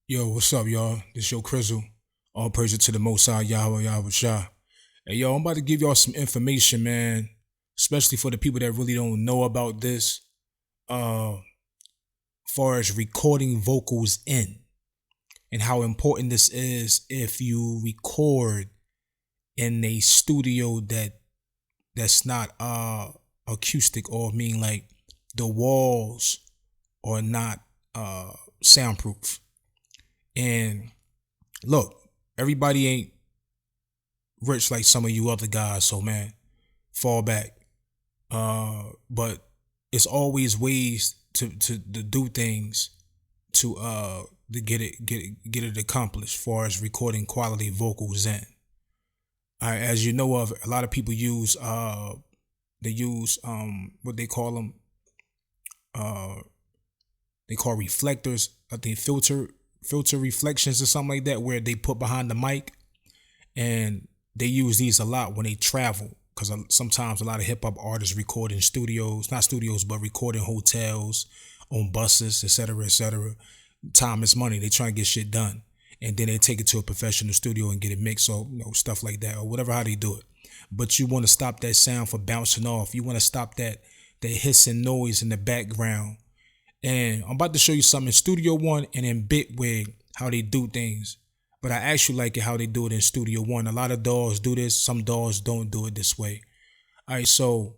Yo, what's up, y'all? This your Crizzle. All praise to the Most High Yahweh Yahweh Shah. Hey, yo, I'm about to give y'all some information, man. Especially for the people that really don't know about this. Far as recording vocals in and how important this is if you record in a studio that's not acoustic, or mean like the walls are not soundproof. And look, everybody ain't rich like some of you other guys, so man, fall back. But it's always ways to do things to get it accomplished, far as recording quality vocals in. As you know of, a lot of people use what they call them, they call reflectors. I think filter reflections or something like that, where they put behind the mic, and they use these a lot when they travel, because sometimes a lot of hip-hop artists record in studios, not studios, but record in hotels, on buses, etc., etc. Time is money. They try and get shit done, and then they take it to a professional studio and get it mixed, or stuff like that, or whatever, how they do it. But you want to stop that sound from bouncing off. You want to stop that hissing noise in the background. And I'm about to show you something in Studio One and in Bitwig, how they do things. But I actually like it how they do it in Studio One. A lot of DAWs do this. Some DAWs don't do it this way. All right, so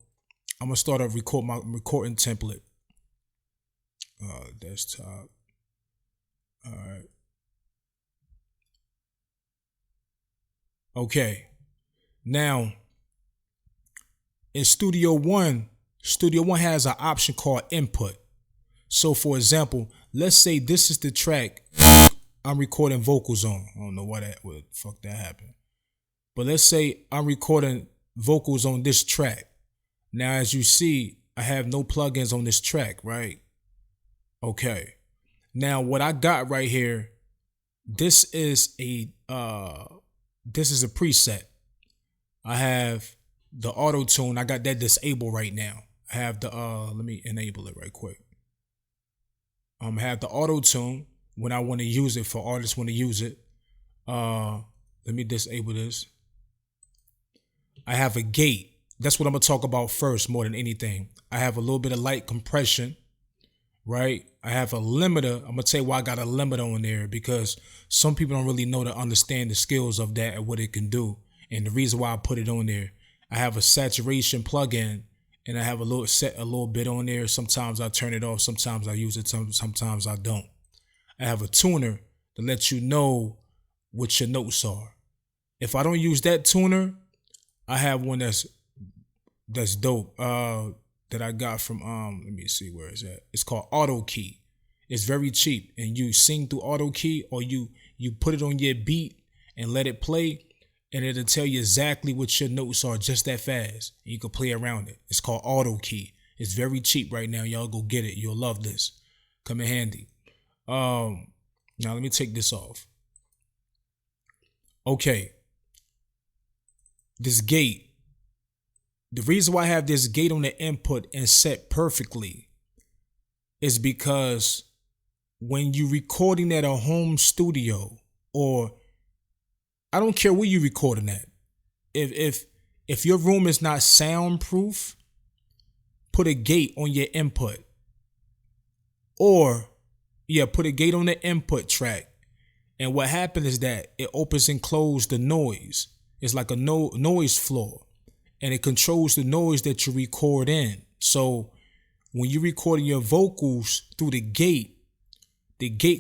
I'm gonna start a recording template. Desktop. All right. Okay. Now, in Studio One has an option called input. So for example, let's say this is the track I'm recording vocals on. I don't know why that would fuck that happened. But let's say I'm recording vocals on this track. Now, as you see, I have no plugins on this track, right? Okay. Now what I got right here, this is a preset. I have the auto tune. I got that disabled right now. I have the let me enable it right quick. Have the auto tune when I want to use it, for artists want to use it. Let me disable this. I have a gate. That's what I'm gonna talk about first, more than anything. I have a little bit of light compression, right? I have a limiter. I'm gonna tell you why I got a limiter on there, because some people don't really know to understand the skills of that and what it can do. And the reason why I put it on there, I have a saturation plugin, and I have a little bit on there. Sometimes I turn it off, sometimes I use it, sometimes I don't. I have a tuner to let you know what your notes are. If I don't use that tuner, I have one that's dope. That I got from let me see where it's at. It's called Auto Key. It's very cheap, and you sing through Auto Key, or you put it on your beat and let it play, and it'll tell you exactly what your notes are just that fast. And you can play around it. It's called Auto Key. It's very cheap right now. Y'all go get it. You'll love this. Come in handy. Now let me take this off. Okay. This gate. The reason why I have this gate on the input and set perfectly is because when you're recording at a home studio, or I don't care where you're recording at, if your room is not soundproof, put a gate on your input. Or put a gate on the input track. And what happens is that it opens and closes the noise. It's like a noise floor. And it controls the noise that you record in. So when you're recording your vocals through the gate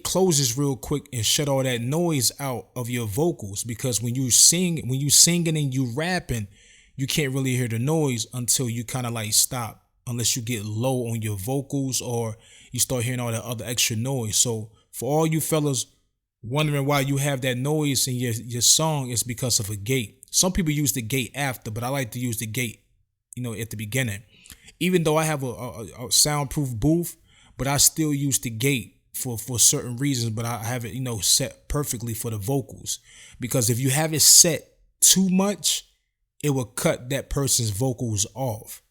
closes real quick and shut all that noise out of your vocals. Because when you singing and you rapping, you can't really hear the noise until you kind of like stop, unless you get low on your vocals or you start hearing all that other extra noise. So for all you fellas wondering why you have that noise in your song, it's because of a gate. Some people use the gate after, but I like to use the gate, at the beginning. Even though I have a soundproof booth, but I still use the gate for certain reasons. But I have it, set perfectly for the vocals, because if you have it set too much, it will cut that person's vocals off.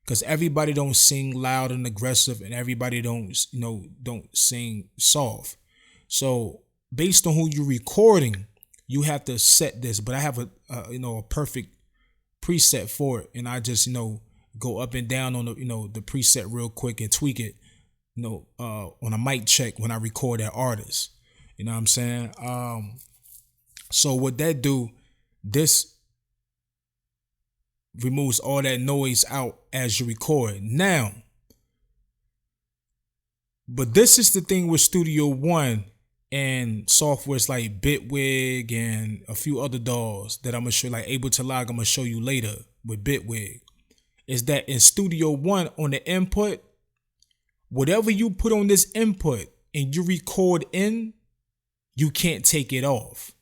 Because everybody don't sing loud and aggressive, and everybody don't sing soft. So based on who you're recording, you have to set this. But I have a perfect preset for it, and I just go up and down on the preset real quick and tweak it, on a mic check when I record that artist. You know what I'm saying? So what that do, this removes all that noise out as you record. Now, but this is the thing with Studio One and softwares like Bitwig and a few other DAWs that I'm gonna show, like Ableton Live, I'm gonna show you later with Bitwig, is that in Studio One on the input, whatever you put on this input and you record in, you can't take it off.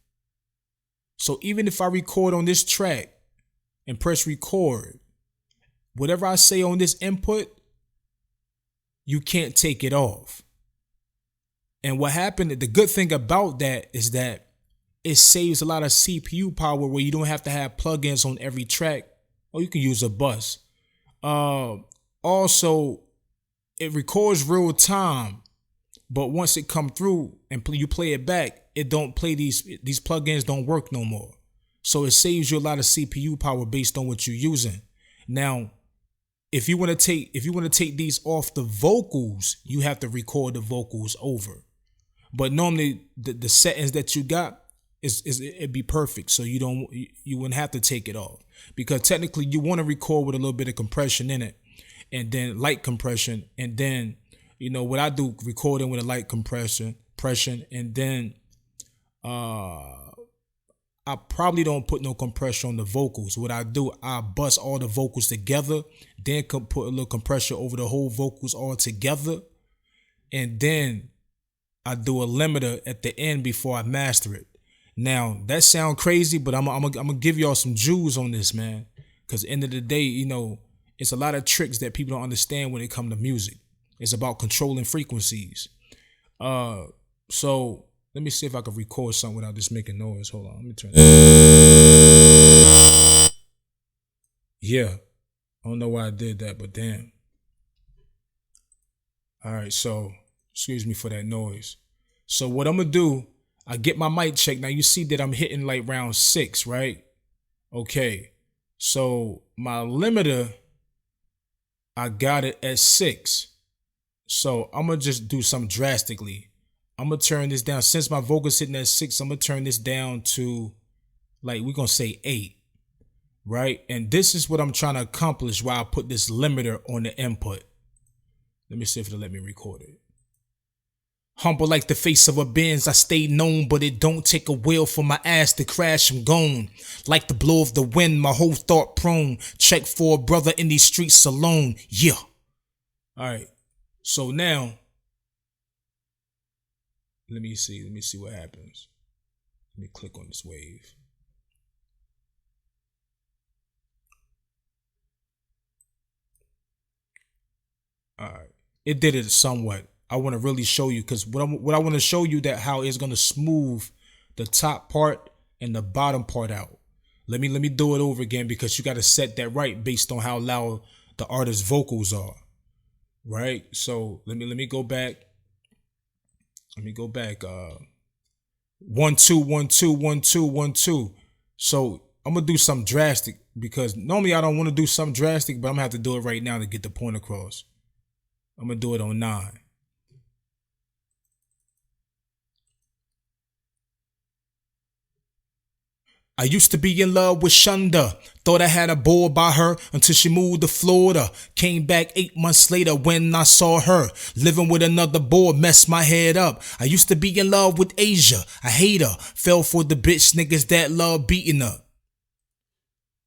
So even if I record on this track and press record, whatever I say on this input, you can't take it off. And what happened, the good thing about that is that it saves a lot of CPU power where you don't have to have plugins on every track, or you can use a bus. Also, it records real time, but once it come through and you play it back, it don't play these plugins don't work no more. So it saves you a lot of CPU power based on what you're using. Now, if you want to take these off the vocals, you have to record the vocals over. But normally the settings that you got it'd be perfect, so you wouldn't have to take it off, because technically you want to record with a little bit of compression in it, and then light compression, and then what I do, recording with a light compression, and then I probably don't put no compression on the vocals. What I do, I bust all the vocals together, then put a little compression over the whole vocals all together, and then I do a limiter at the end before I master it. Now, that sound crazy, but I'm gonna give y'all some jewels on this, man. Because at the end of the day, it's a lot of tricks that people don't understand when it comes to music. It's about controlling frequencies. So let me see if I can record something without just making noise. Hold on, let me turn it. Yeah, I don't know why I did that, but damn. All right, so excuse me for that noise. So what I'm gonna do, I get my mic check. Now you see that I'm hitting like round 6, right? Okay, so my limiter, I got it at 6. So I'm gonna just do something drastically. I'm gonna turn this down. Since my vocal's hitting at 6, I'm gonna turn this down to, like, we're gonna say 8, right? And this is what I'm trying to accomplish while I put this limiter on the input. Let me see if it'll let me record it. Humble like the face of a Benz, I stay known, but it don't take a wheel for my ass to crash, I'm gone. Like the blow of the wind, my whole thought prone. Check for a brother in these streets alone, yeah. Alright, so now, let me see what happens. Let me click on this wave. Alright, it did it somewhat. I want to really show you, because what I want to show you, that how it's going to smooth the top part and the bottom part out. Let me do it over again, because you got to set that right based on how loud the artist's vocals are. Right? So let me go back. Let me go back. 1 2 1 2 1 2 1 2. So I'm gonna do something drastic, because normally I don't want to do something drastic, but I'm gonna have to do it right now to get the point across. I'm gonna do it on 9. I used to be in love with Shonda. Thought I had a boy by her until she moved to Florida. Came back 8 months later when I saw her living with another boy, messed my head up. I used to be in love with Asia. I hate her. Fell for the bitch niggas that love beating her.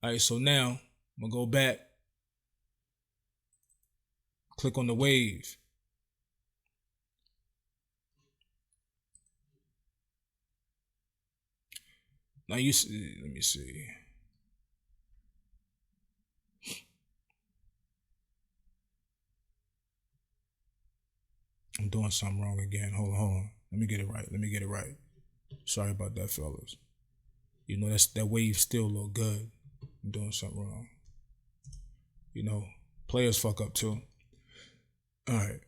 Alright, so now I'm gonna go back. Click on the wave. Now you see, let me see. I'm doing something wrong again. Hold on. Let me get it right. Sorry about that, fellas. That wave still look good. I'm doing something wrong. Players fuck up too. All right.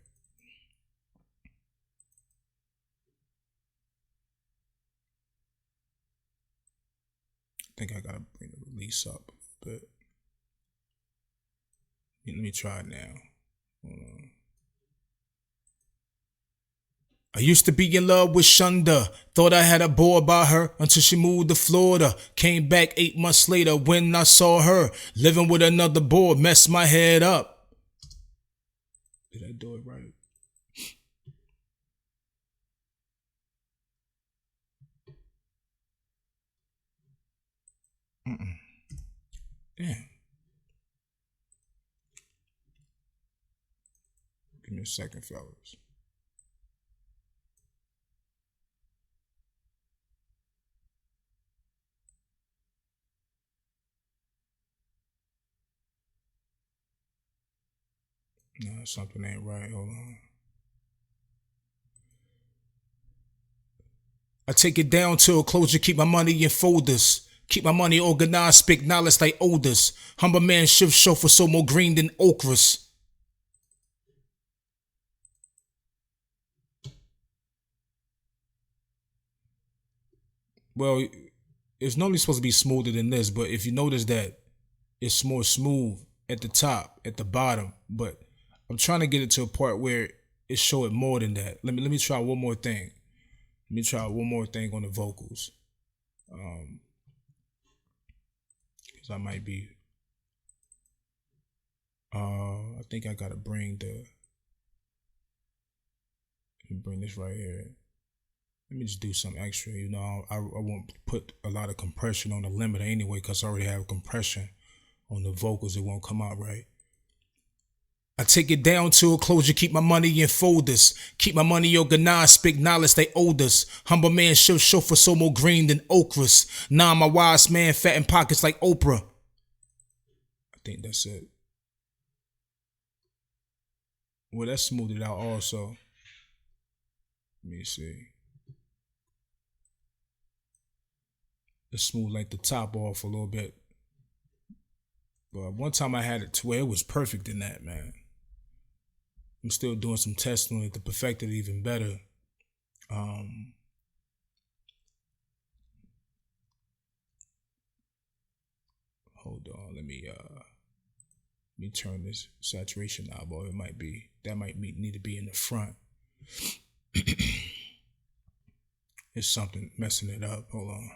think I gotta bring the release up a bit. Let me try it now. Hold on. I used to be in love with Shonda. Thought I had a boy about her until she moved to Florida. Came back 8 months later when I saw her living with another boy. Messed my head up. Did I do it right? Damn. Give me a second, fellas. No, something ain't right. Hold on. I take it down to a closure, keep my money in folders. Keep my money organized, speak knowledge like odors. Humble man shift chauffeur, so more green than okras. Well, it's normally supposed to be smoother than this, but if you notice that it's more smooth at the top, at the bottom, but I'm trying to get it to a part where it show it more than that. Let me try one more thing. Let me try one more thing on the vocals. Cause I might be I think I gotta bring this right here. Let me just do some extra, you know. I won't put a lot of compression on the limiter anyway, because I already have compression on the vocals. It won't come out right. I take it down to a closure, keep my money in folders. Keep my money organized, speak knowledge they odors. Humble man shift chauffeur, so more green than okras. Nah, I'm a wise man, fat in pockets like Oprah. I think that's it. Well, that smoothed it out also. Let me see. Let's smooth like the top off a little bit. But one time I had it to where it was perfect in that, man. I'm still doing some testing on it to perfect it even better. Hold on, let me turn this saturation knob off. It might be need to be in the front. It's something messing it up. Hold on.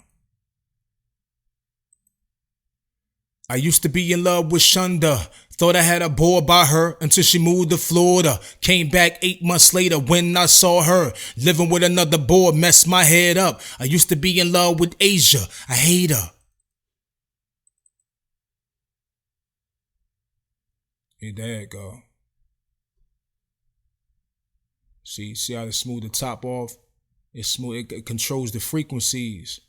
I used to be in love with Shonda. Thought I had a boy by her until she moved to Florida. Came back 8 months later when I saw her living with another boy. Messed my head up. I used to be in love with Asia. I hate her. Hey, there you go. See how to smooth the top off? It's smooth. It controls the frequencies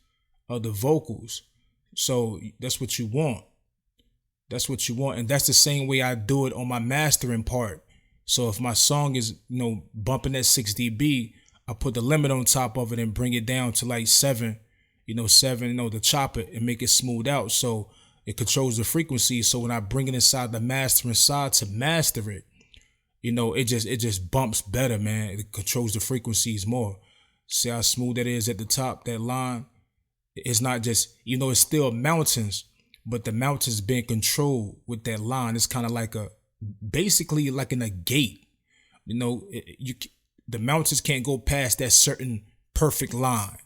of the vocals. So that's what you want. That's what you want. And that's the same way I do it on my mastering part. So if my song is, bumping at 6 dB, I put the limit on top of it and bring it down to like 7, to chop it and make it smooth out. So it controls the frequency. So when I bring it inside the mastering side to master it, it just bumps better, man. It controls the frequencies more. See how smooth that is at the top, that line? It's not just, it's still mountains, but the mountains being controlled with that line. It's kind of like basically like in a gate. The mountains can't go past that certain perfect line.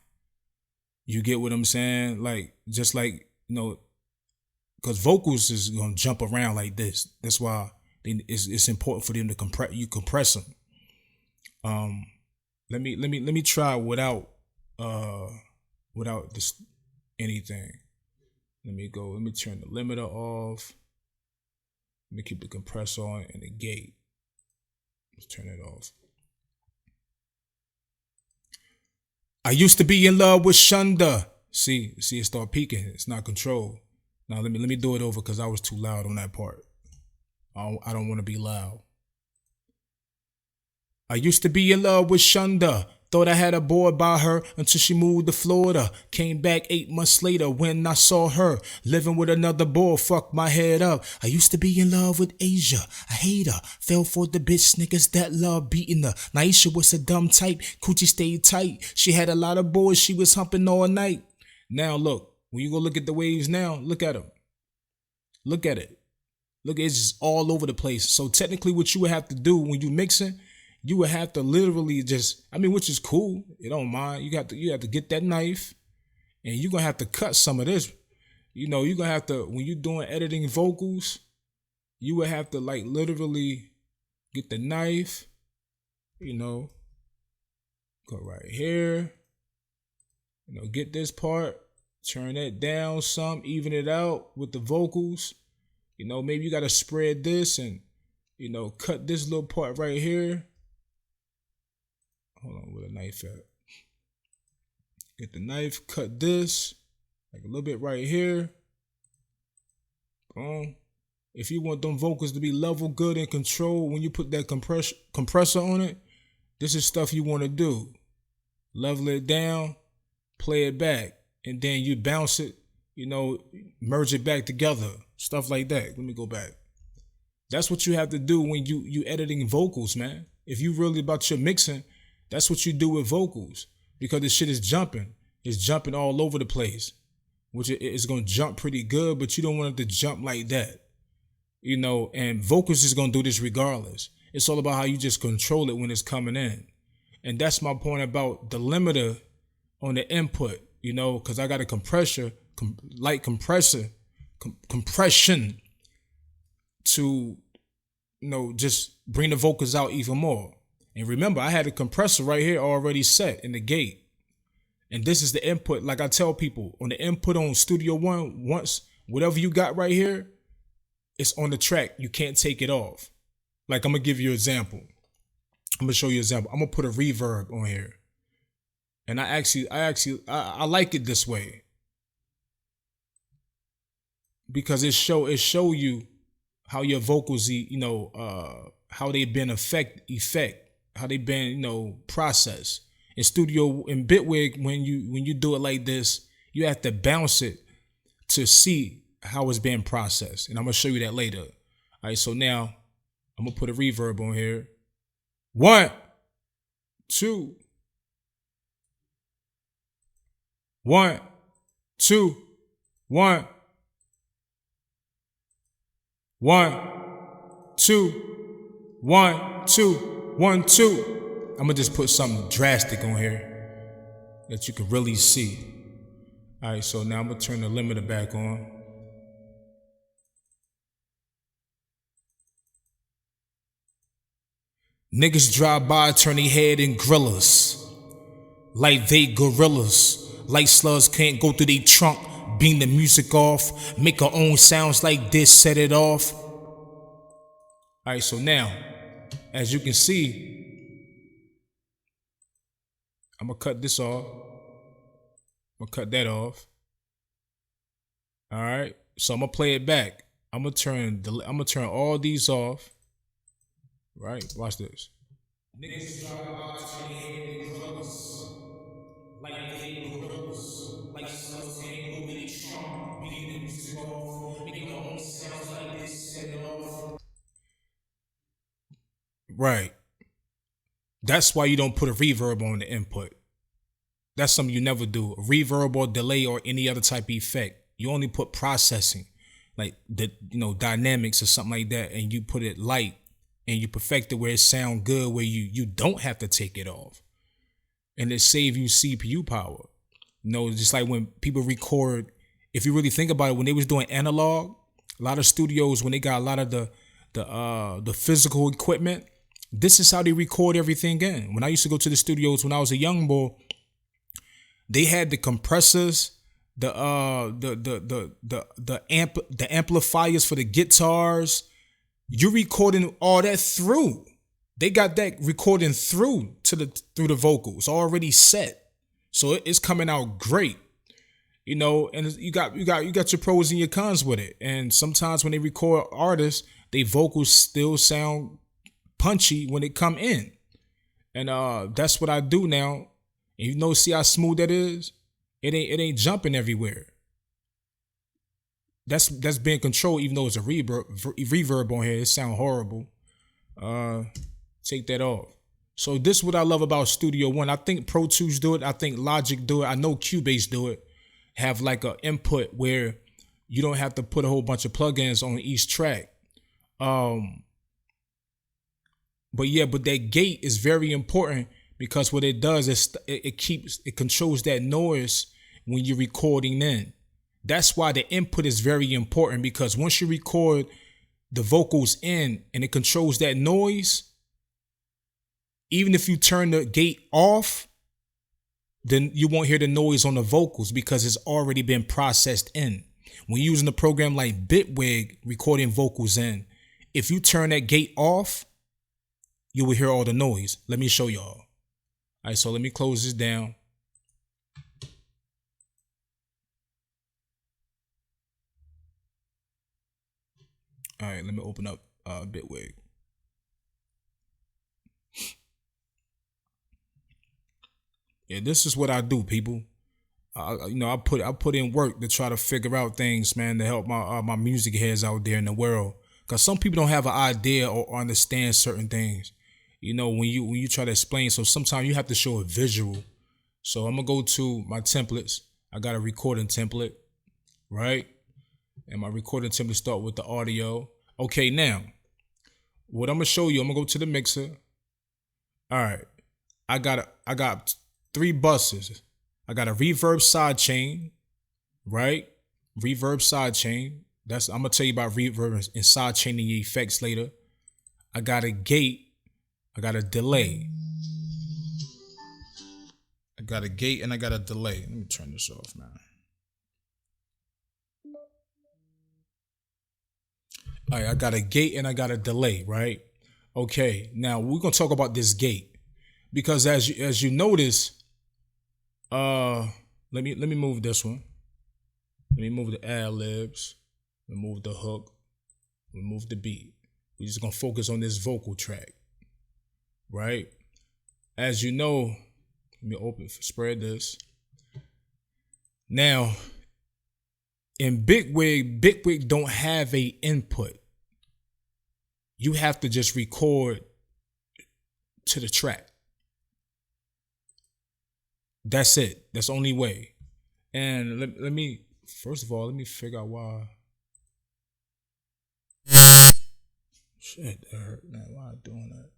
You get what I'm saying? Like, just like, because vocals is going to jump around like this. That's why it's important for them to compress them. Let me try without this anything. Let me turn the limiter off. Let me keep the compressor on and the gate. Let's turn it off. I used to be in love with Shonda. See, it start peaking. It's not controlled. Now let me do it over because I was too loud on that part. I don't want to be loud. I used to be in love with Shonda. Thought I had a boy by her until she moved to Florida. Came back 8 months later when I saw her living with another boy. Fucked my head up. I used to be in love with Asia. I hate her. Fell for the bitch niggas that love beating her. Naisha was a dumb type. Coochie stayed tight. She had a lot of boys she was humping all night. Now look, When you go look at the waves now, look at them. Look at it. Look, it's just all over the place. So technically what you would have to do when you mixing, you would have to literally just, I mean, which is cool. You don't mind. You have to get that knife and you're gonna have to cut some of this. You know, you're gonna have to, when you're doing editing vocals, you would have to like literally get the knife, you know, go right here, you know, get this part, turn that down some, even it out with the vocals. You know, maybe you got to spread this and, you know, cut this little part right here. Hold on, where the knife at? Get the knife, cut this, like a little bit right here. Boom. If you want them vocals to be level, good, and control, when you put that compressor on it, this is stuff you want to do. Level it down, play it back, and then you bounce it, you know, merge it back together, stuff like that. Let me go back. That's what you have to do when you editing vocals, man. If you really about your mixing, that's what you do with vocals, because this shit is jumping. It's jumping all over the place, which is going to jump pretty good, but you don't want it to jump like that. You know, and vocals is going to do this regardless. It's all about how you just control it when it's coming in. And that's my point about the limiter on the input, you know, because I got a light compression to, you know, just bring the vocals out even more. And remember, I had a compressor right here already set in the gate. And this is the input. Like I tell people, on the input on Studio One, once whatever you got right here, it's on the track. You can't take it off. Like, I'm going to give you an example. I'm going to show you an example. I'm going to put a reverb on here. And I like it this way, because it show you how your vocals, you know, how they've been how they've been, you know, processed. In Bitwig, when you do it like this, you have to bounce it to see how it's being processed. And I'm going to show you that later. All right, so now I'm going to put a reverb on here. 1, 2. 1, 2, 1. 1, 2, 1, 2, 1, 2. I'm going to just put something drastic on here that you can really see. All right, so now I'm going to turn the limiter back on. Niggas drive by, turn their head and grill us like they gorillas. Like slugs can't go through their trunk, beam the music off, make our own sounds like this, set it off. Alright, so now, as you can see, I'm gonna cut this off. I'm gonna cut that off. Alright, so I'm gonna play it back. I'm gonna turn all these off. Right, watch this. Niggas drive by, turn their head and gorillas like they gorillas. Like slugs can't go really strong, beating the music off, making our own sounds like this, set it off. Right. That's why you don't put a reverb on the input. That's something you never do. A reverb or delay or any other type of effect. You only put processing, like the, you know, dynamics or something like that, and you put it light. And you perfect it where it sound good, where you don't have to take it off. And it save you CPU power. You know, just like when people record, if you really think about it, when they was doing analog, a lot of studios, when they got a lot of the physical equipment, this is how they record everything in. When I used to go to the studios when I was a young boy, they had the compressors, the amplifiers for the guitars. You're recording all that through. They got that recording through the vocals already set, so it's coming out great, you know. And you got your pros and your cons with it. And sometimes when they record artists, they vocals still sound punchy when it come in, and that's what I do now. And you know, see how smooth that is? It ain't jumping everywhere. That's being controlled, even though it's a reverb on here. It sound horrible. Take that off. So this is what I love about Studio One. I think Pro Tools do it. I think Logic do it. I know Cubase do it. have like a input where you don't have to put a whole bunch of plugins on each track. But that gate is very important because what it does is it controls that noise when you're recording in. That's why the input is very important, because once you record the vocals in and it controls that noise, even if you turn the gate off, then you won't hear the noise on the vocals because it's already been processed in. When you're using a program like Bitwig recording vocals in, if you turn that gate off, you will hear all the noise. Let me show y'all. All right, so let me close this down. All right, let me open up Bitwig. Yeah, this is what I do, people. I put in work to try to figure out things, man, to help my music heads out there in the world. Cause some people don't have an idea or understand certain things. When you try to explain, so sometimes you have to show a visual. So I'm gonna go to my templates. I got a recording template, right? And my recording template start with the audio. Okay, now what I'm gonna show you, I'm gonna go to the mixer. All right, I got 3 buses. I got a reverb sidechain, right? Reverb sidechain. I'm gonna tell you about reverb and sidechaining effects later. I got a gate. I got a delay. I got a gate and I got a delay. Let me turn this off, man. All right, I got a gate and I got a delay, right? Okay, now we're gonna talk about this gate because as you notice, let me move this one. Let me move the ad libs. Remove the hook. Remove the beat. We're just gonna focus on this vocal track, right? As you know, let me spread this. Now, in Bitwig don't have a input. You have to just record to the track. That's it. That's the only way. And let me, first of all, let me figure out why. Shit, that hurt, man. Why am I doing that?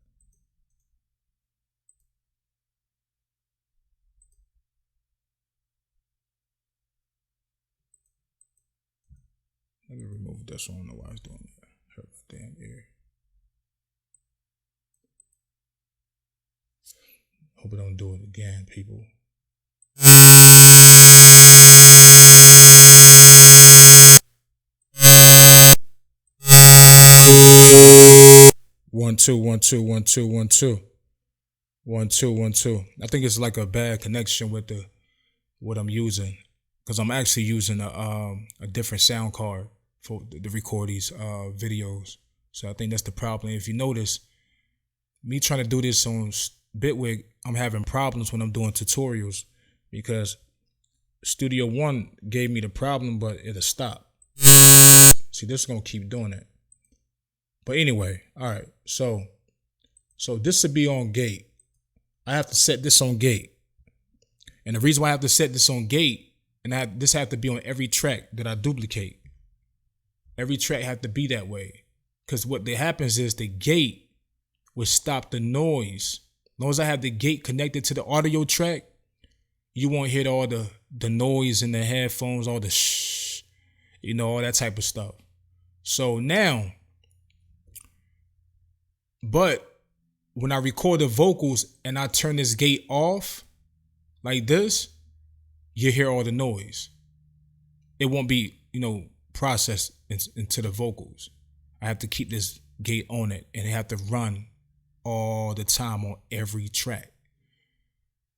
Let me remove this one. I don't know why I was doing that. Hurt my damn ear. Hope I don't do it again, people. One, two, 1, 2, 1, 2, 1, 2. 1, 2, 1, 2. I think it's like a bad connection with what I'm using, because I'm actually using a different sound card for to record these videos. So I think that's the problem. If you notice, me trying to do this on Bitwig, I'm having problems when I'm doing tutorials because Studio One gave me the problem, but it'll stop. See, this is gonna keep doing it. But anyway, all right. So this would be on gate. I have to set this on gate, and the reason why I have to set this on gate, and this have to be on every track that I duplicate. Every track have to be that way, because what happens is the gate will stop the noise. As long as I have the gate connected to the audio track, you won't hear all the noise in the headphones, all the shh, all that type of stuff. So now, but when I record the vocals and I turn this gate off like this, you hear all the noise. It won't be, processed into the vocals. I have to keep this gate on it, and it have to run all the time on every track.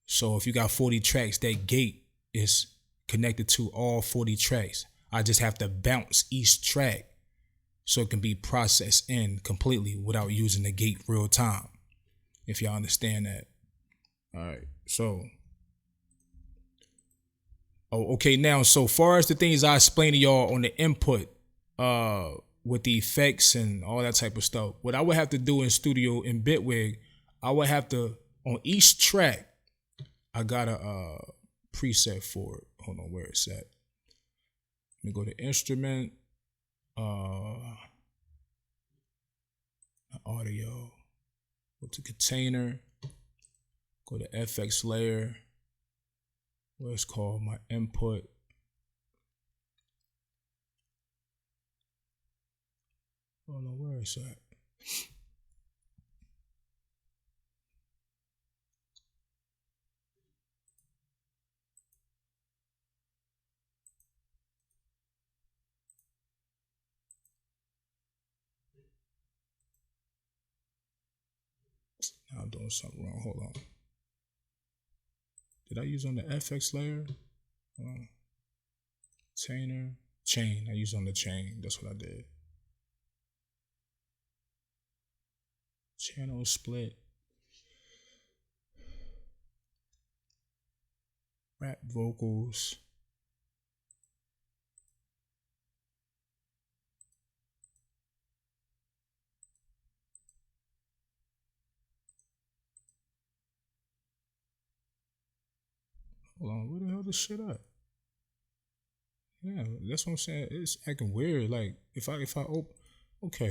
So if you got 40 tracks, that gate is connected to all 40 tracks. I just have to bounce each track so it can be processed in completely without using the gate real time, if y'all understand that. All right, so okay, now so far as the things I explained to y'all on the input with the effects and all that type of stuff, what I would have to do in studio in Bitwig, I would have to, on each track, I got a preset for it. hold on, where it's at. Let me go to instrument, audio, go to container, go to FX layer, where it's called my input. Hold on, where it's at. Now I'm doing something wrong. Hold on. Did I use on the FX layer? Container, chain. I used on the chain. That's what I did. Channel split. Rap vocals. Hold on, where the hell this shit at? Yeah, that's what I'm saying. It's acting weird. Like if I open, okay.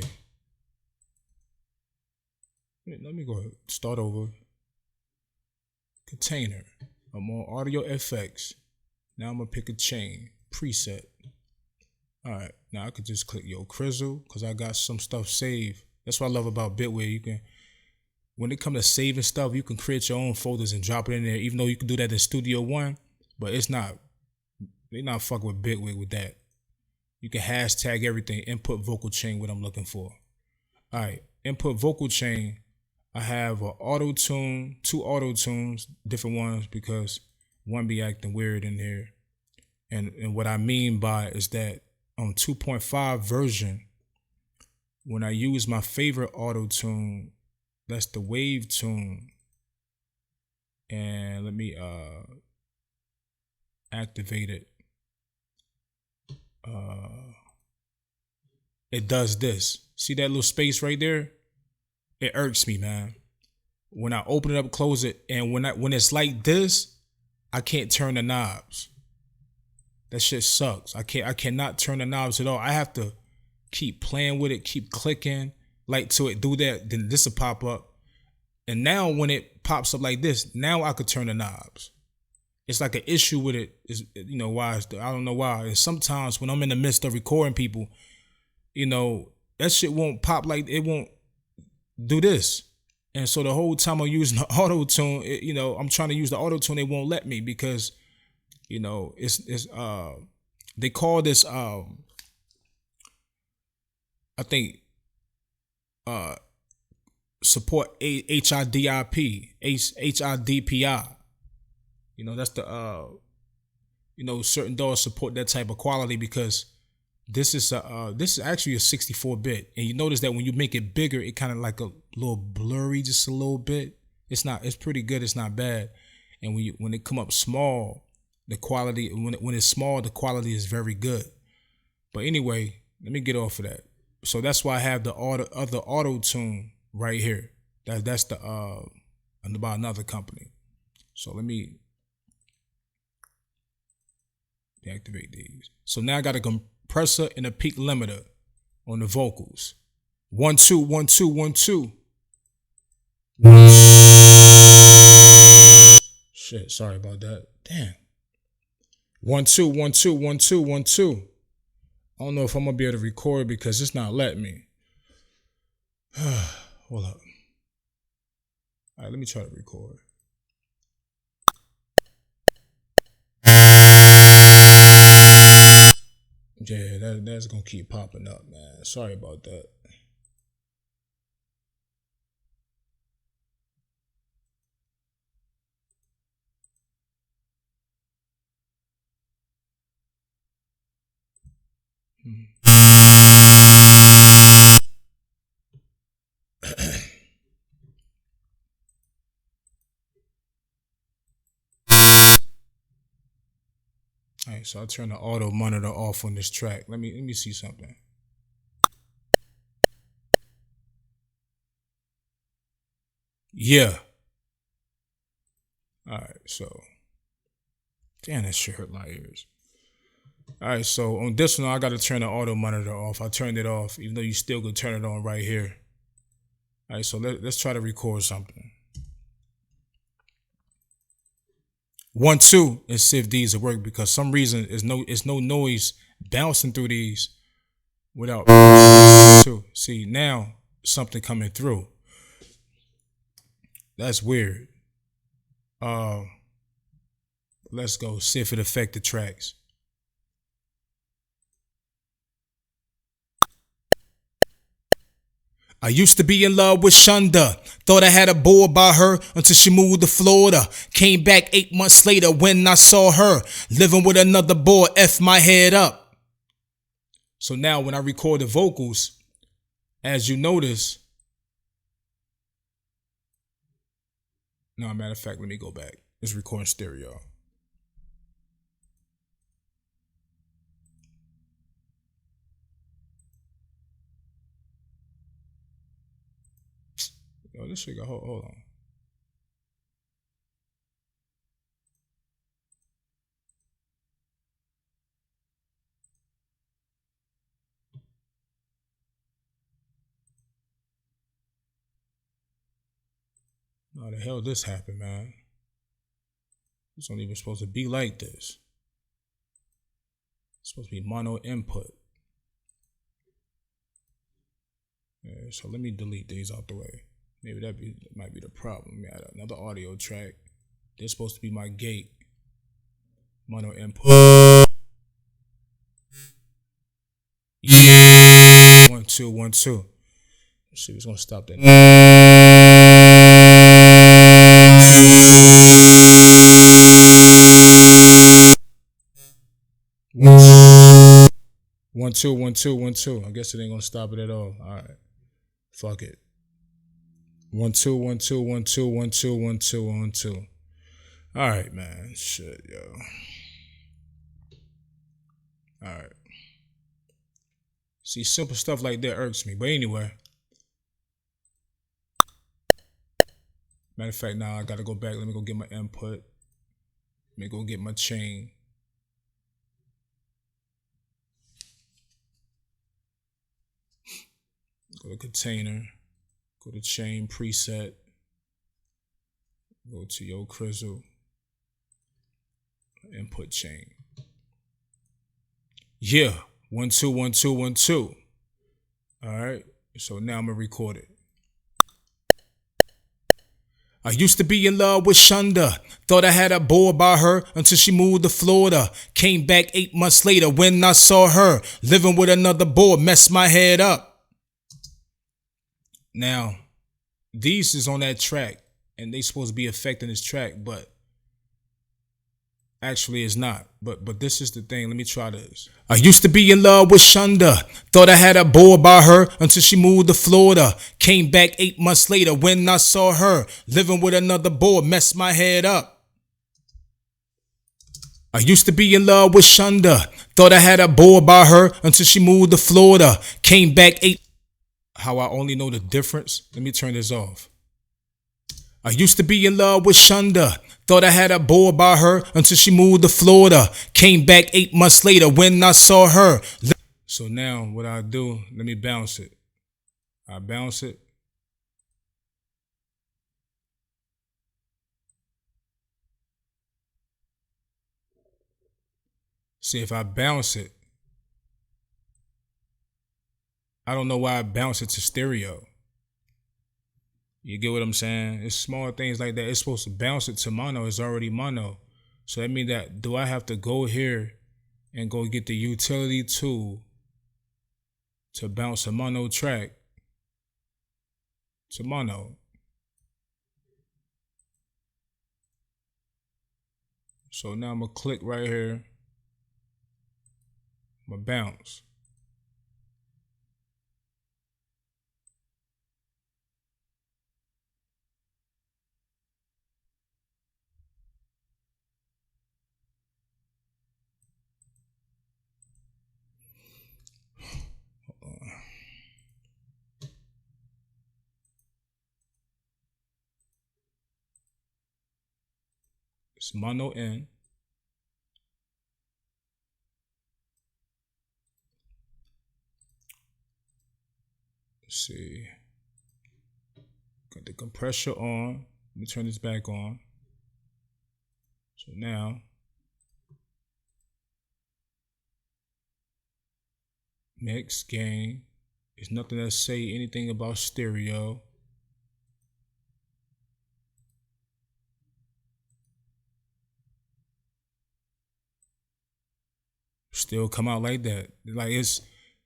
Let me go ahead. Start over. Container. I'm on audio FX. Now I'm gonna pick a chain preset. All right, now I could just click Yo Crizzle because I got some stuff saved. That's what I love about Bitwig. You can, when it comes to saving stuff, you can create your own folders and drop it in there. Even though you can do that in Studio One, but it's not. They not fucking with Bitwig with that. You can hashtag everything. Input vocal chain. What I'm looking for. All right, input vocal chain. I have an auto tune, 2 auto tunes, different ones because one be acting weird in here. And what I mean by is that on 2.5 version, when I use my favorite auto tune, that's the wave tune. And let me activate it. It does this. See that little space right there? It irks me, man. When I open it up, close it, and when it's like this, I can't turn the knobs. That shit sucks. I cannot turn the knobs at all. I have to keep playing with it, keep clicking, like till it do that, then this will pop up. And now when it pops up like this, now I could turn the knobs. It's like an issue with it, is why I don't know why. And sometimes when I'm in the midst of recording people, that shit won't pop, like it won't do this. And so the whole time I'm using the auto tune, I'm trying to use the auto tune, they won't let me because it's they call this I think support HIDIP, HIDPI. That's the certain DAWs support that type of quality because this is actually a 64-bit, and you notice that when you make it bigger, it kind of like a little blurry, just a little bit. It's pretty good. It's not bad. And when it come up small, the quality when it's small, the quality is very good. But anyway, let me get off of that. So that's why I have the other auto tune right here. That's the about another company. So let me deactivate these. So now I got a compressor and a peak limiter on the vocals. 1 2 1 2 1 2. Shit, sorry about that. Damn. 1 2 1 2 1 2 1 2. I don't know if I'm gonna be able to record because it's not letting me. Hold up. All right, let me try to record. Yeah, that's gonna keep popping up, man. Sorry about that. All right, so I turn the auto monitor off on this track. Let me see something. Yeah. All right, so Damn, that shit hurt my ears. All right, so on this one, I got to turn the auto monitor off. I turned it off, even though you still could turn it on right here. All right, so let's try to record something. 1, 2, and see if these will work, because some reason it's no noise bouncing through these without 2. See, now something coming through. That's weird. Let's go see if it affect the tracks. I used to be in love with Shonda. Thought I had a boy about her until she moved to Florida. Came back 8 months later when I saw her living with another boy. F my head up. So now when I record the vocals, as you notice, no, matter of fact, let me go back. It's recording stereo. Yo, this shit got, hold on. How the hell this happened, man? It's not even supposed to be like this. It's supposed to be mono input. Yeah, so let me delete these out the way. Maybe that might be the problem. We had another audio track. This is supposed to be my gate. Mono input. Yeah. 1, 2, 1, 2. Let's see, it's gonna stop that. 1, 2, 1, 2, 1, 2. I guess it ain't gonna stop it at all. All right, fuck it. 1, 2, 1, 2, 1, 2, 1, 2, 1, 2, 1, 2. All right, man. Shit, yo. All right. See, simple stuff like that irks me. But anyway. Matter of fact, now I gotta go back. Let me go get my input. Let me go get my chain. Go to container. Go to chain preset. Go to your crystal. Input chain. Yeah. 1, 2, 1, 2, 1, 2. All right. So now I'm gonna record it. I used to be in love with Shonda. Thought I had a boy about her until she moved to Florida. Came back 8 months later when I saw her living with another boy. Messed my head up. Now, these is on that track, and they supposed to be affecting this track, but actually it's not. But this is the thing. Let me try this. I used to be in love with Shonda. Thought I had a boy about her until she moved to Florida. Came back 8 months later when I saw her living with another boy. Messed my head up. I used to be in love with Shonda. Thought I had a boy about her until she moved to Florida. Came back 8. How I only know the difference? Let me turn this off. I used to be in love with Shonda. Thought I had a boy about her until she moved to Florida. Came back 8 months later when I saw her. So now what I do, let me bounce it. I bounce it. See, if I bounce it, I don't know why I bounce it to stereo. You get what I'm saying? It's small things like that. It's supposed to bounce it to mono. It's already mono. So that means that, do I have to go here and go get the utility tool to bounce a mono track to mono? So now I'm going to click right here. I'm going to bounce. It's mono in. see. Got the compressor on. Let me turn this back on. So now, mix, gain. There's nothing that say anything about stereo. Still come out like that. Like it's,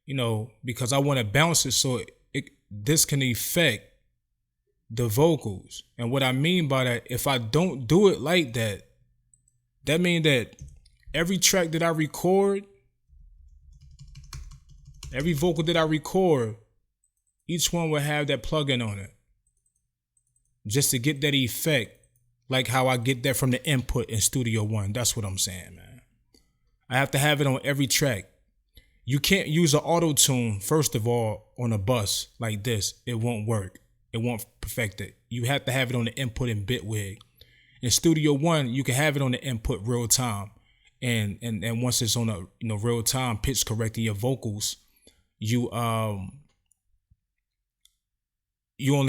you know, because I want to bounce it so this can affect the vocals. And what I mean by that, if I don't do it like that, that means that every track that I record, every vocal that I record, each one will have that plugin on it. Just to get that effect, like how I get that from the input in Studio One. That's what I'm saying, man. I have to have it on every track. You can't use an auto tune, first of all, on a bus like this. It won't work. It won't perfect it. You have to have it on the input in Bitwig. In Studio One, you can have it on the input real time. And once it's on a real time, pitch correcting your vocals, you only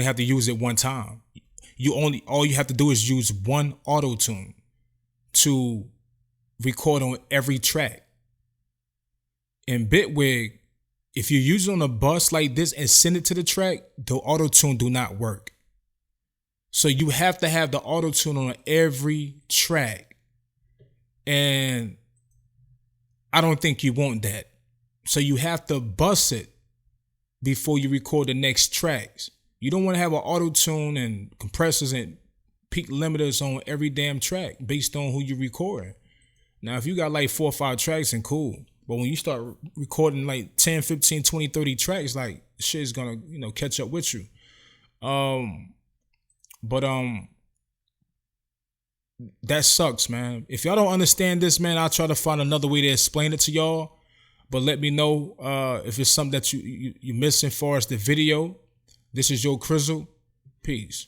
have to use it one time. All you have to do is use one auto tune to record on every track. In Bitwig, if you use it on a bus like this and send it to the track, the auto tune do not work. So you have to have the auto tune on every track, and I don't think you want that. So you have to bus it before you record the next tracks. You don't want to have an auto tune and compressors and peak limiters on every damn track based on who you're recording. Now, if you got like 4 or 5 tracks, then cool. But when you start recording like 10, 15, 20, 30 tracks, like shit is gonna, catch up with you. That sucks, man. If y'all don't understand this, man, I'll try to find another way to explain it to y'all. But let me know if it's something that you missing as far as the video. This is Yo Crizzle. Peace.